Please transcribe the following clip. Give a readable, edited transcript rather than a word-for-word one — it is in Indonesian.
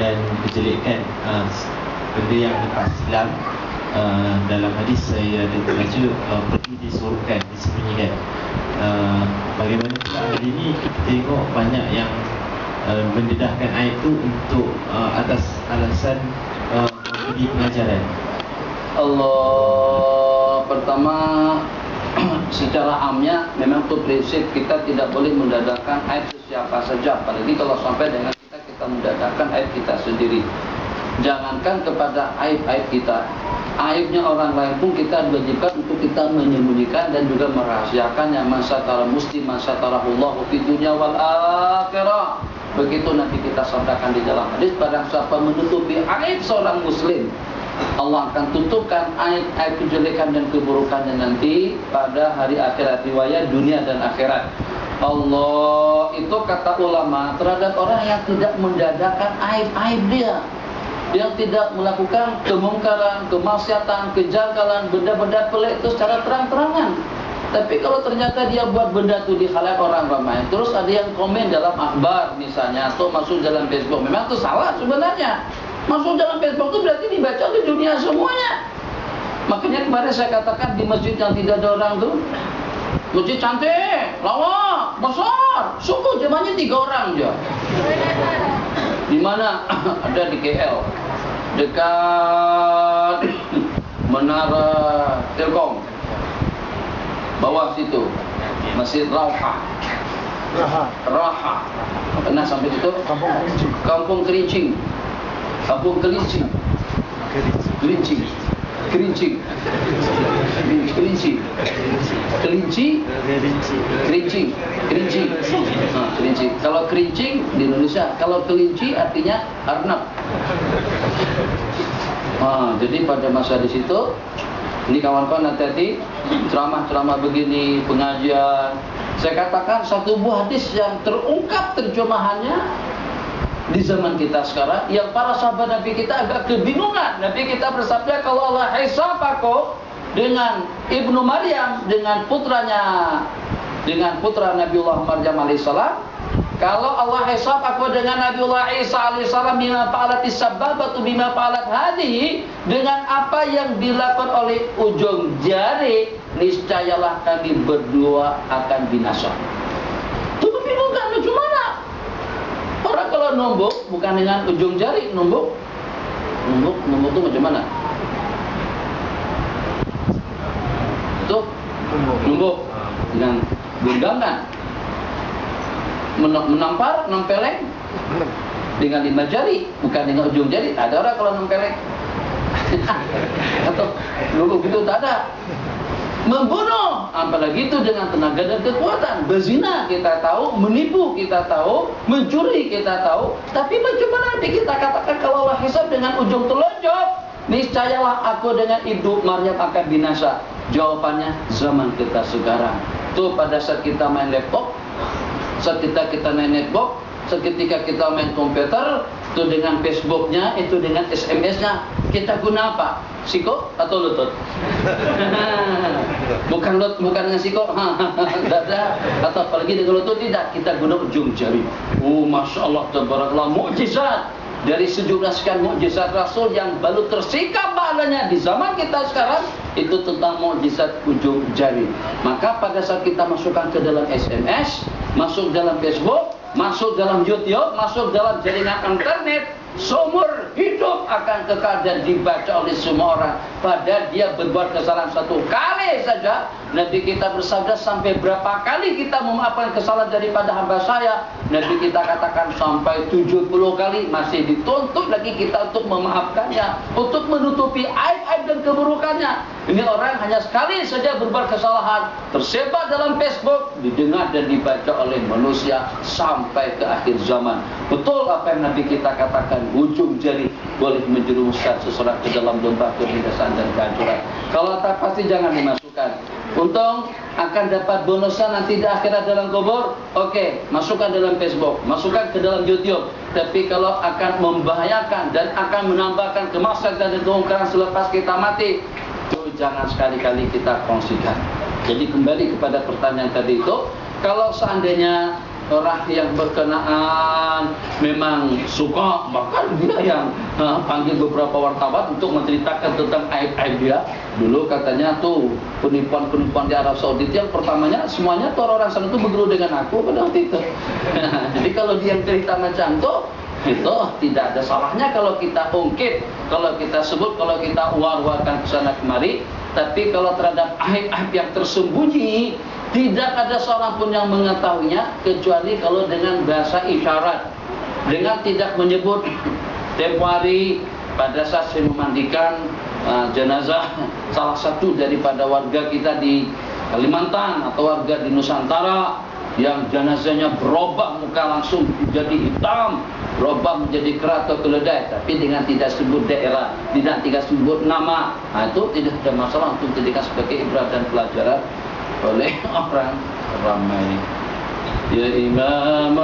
dan kejelekan benda yang lepas Islam. Dalam hadis saya ada terbaca pergi disuruhkan, disembunyikan. Bagaimana pula hari ini kita tengok banyak yang mendedahkan aib itu untuk atas alasan memberi pengajaran. Allah, pertama secara amnya memang itu prinsip kita tidak boleh mendadahkan aib siapa saja, apalagi kalau sampai dengan kita mendadahkan aib kita sendiri. Jangankan kepada aib-aib kita, aibnya orang lain pun kita diwajibkan untuk kita menyembunyikan dan juga merahasiakan yang masatara muslim masatarahullahu fid dunya wal akhirah. Begitu Nabi kita sabdakan di dalam hadis, barang siapa menutupi aib seorang muslim, Allah akan tutupkan aib-aib kejelekan dan keburukannya nanti pada hari akhirat, riwayat dunia dan akhirat. Allah itu kata ulama terhadap orang yang tidak mendadakan aib-aib dia, yang tidak melakukan kemungkaran, kemaksiatan, kejanggalan, benda-benda pelik itu secara terang-terangan. Tapi kalau ternyata dia buat benda itu di khalayak orang ramai, terus ada yang komen dalam akhbar misalnya, atau masuk dalam Facebook, memang itu salah sebenarnya. Masuk dalam Facebook itu berarti dibaca oleh dunia semuanya. Makanya kemarin saya katakan di masjid yang tidak ada orang tuh, masjid cantik, lawak, besar, suku jemaahnya 3 orang aja. Di mana? Ada di KL, dekat Menara Telkom, bawah situ Masjid Raha. Pernah sampai situ? Kampung Kerincing. Kalau kerincing di Indonesia, kalau kelinci artinya arnab. Jadi pada masa di situ, ini kawan-kawan hati-hati, ceramah-ceramah begini, pengajian. Saya katakan satu buah hadis yang terungkap terjemahannya di zaman kita sekarang, yang para sahabat Nabi kita agak kebingungan. Nabi kita bersabda, kalau Allah hisab aku dengan Ibnu Maryam, dengan putra Nabiullah Maryam alaihissalam, kalau Allah hisab aku dengan Nabiullah Isa alaihissalam bima fa'alat as-sababatu bima fa'alat hadhihi, dengan apa yang dilakukan oleh ujung jari, niscayalah kami berdua akan binasa. Itu membingungkan, bagaimana? Orang kalau numbuk bukan dengan ujung jari, numbuk itu macam mana? Itu numbuk dengan genggaman, menampar, nempeleng dengan 5 jari, bukan dengan ujung jari. Ada orang kalau nempeleng atau dulu gitu tak ada. Membunuh, apalagi itu dengan tenaga dan kekuatan. Berzina kita tahu, menipu kita tahu, mencuri kita tahu. Tapi bagaimana nanti kita katakan kalau Allah hisab dengan ujung telunjuk, niscayalah aku dengan Ibu Maryam akan binasa. Jawabannya zaman kita sekarang. Tuh pada saat kita main laptop, seketika kita main netbook, seketika kita main komputer, itu dengan Facebooknya, itu dengan SMS-nya, kita guna apa? Siko atau lutut? bukan dengan siko, dada, atau apalagi dengan lutut, tidak, kita guna ujung jari. Masya Allah, tabarakallah, mukjizat dari sejumlah sekian mukjizat Rasul yang baru tersikap maknanya di zaman kita sekarang, itu tentang mukjizat ujung jari. Maka pada saat kita masukkan ke dalam SMS, masuk dalam Facebook, masuk dalam YouTube, masuk dalam jaringan internet, seumur hidup akan kekal dan dibaca oleh semua orang. Padahal dia berbuat kesalahan 1 kali saja, Nabi kita bersabda, sampai berapa kali kita memaafkan kesalahan daripada hamba saya? Nabi kita katakan sampai 70 kali, masih dituntut lagi kita untuk memaafkannya, untuk menutupi aib-aib dan keburukannya. Ini orang hanya sekali saja berbuat kesalahan, tersebar dalam Facebook, didengar dan dibaca oleh manusia sampai ke akhir zaman. Betul apa yang Nabi kita katakan, ujung jari boleh menjerumuskan seseorang ke dalam lembah kebinasaan dan kehancuran. Kalau tak, pasti jangan dimasukkan. Untung akan dapat bonusnya nanti di akhirat dalam kubur. Oke, masukkan dalam Facebook, masukkan ke dalam YouTube. Tapi kalau akan membahayakan dan akan menambahkan kemaksiatan dan kemungkaran selepas kita mati, itu jangan sekali-kali kita kongsikan. Jadi kembali kepada pertanyaan tadi itu, kalau seandainya orang yang berkenaan memang suka, bahkan dia yang panggil beberapa wartawan untuk menceritakan tentang aib-aib dia. Dulu katanya tuh penipuan-penipuan di Arab Saudi yang pertamanya semuanya tuh orang sana tuh berguru dengan aku pada waktu itu. Jadi kalau dia yang cerita macam itu tidak ada salahnya kalau kita ungkit, kalau kita sebut, kalau kita war-warkan ke sana kemari. Tapi kalau terhadap aib-aib yang tersembunyi, tidak ada seorang pun yang mengetahuinya kecuali kalau dengan bahasa isyarat, dengan tidak menyebut. Tempo hari pada saat saya memandikan jenazah salah satu daripada warga kita di Kalimantan atau warga di Nusantara yang jenazahnya berubah muka langsung jadi hitam, berubah menjadi kera atau keledai, tapi dengan tidak sebut daerah, tidak sebut nama, itu tidak ada masalah untuk dijadikan sebagai ibrat dan pelajaran oleh orang ramai. Ya Imam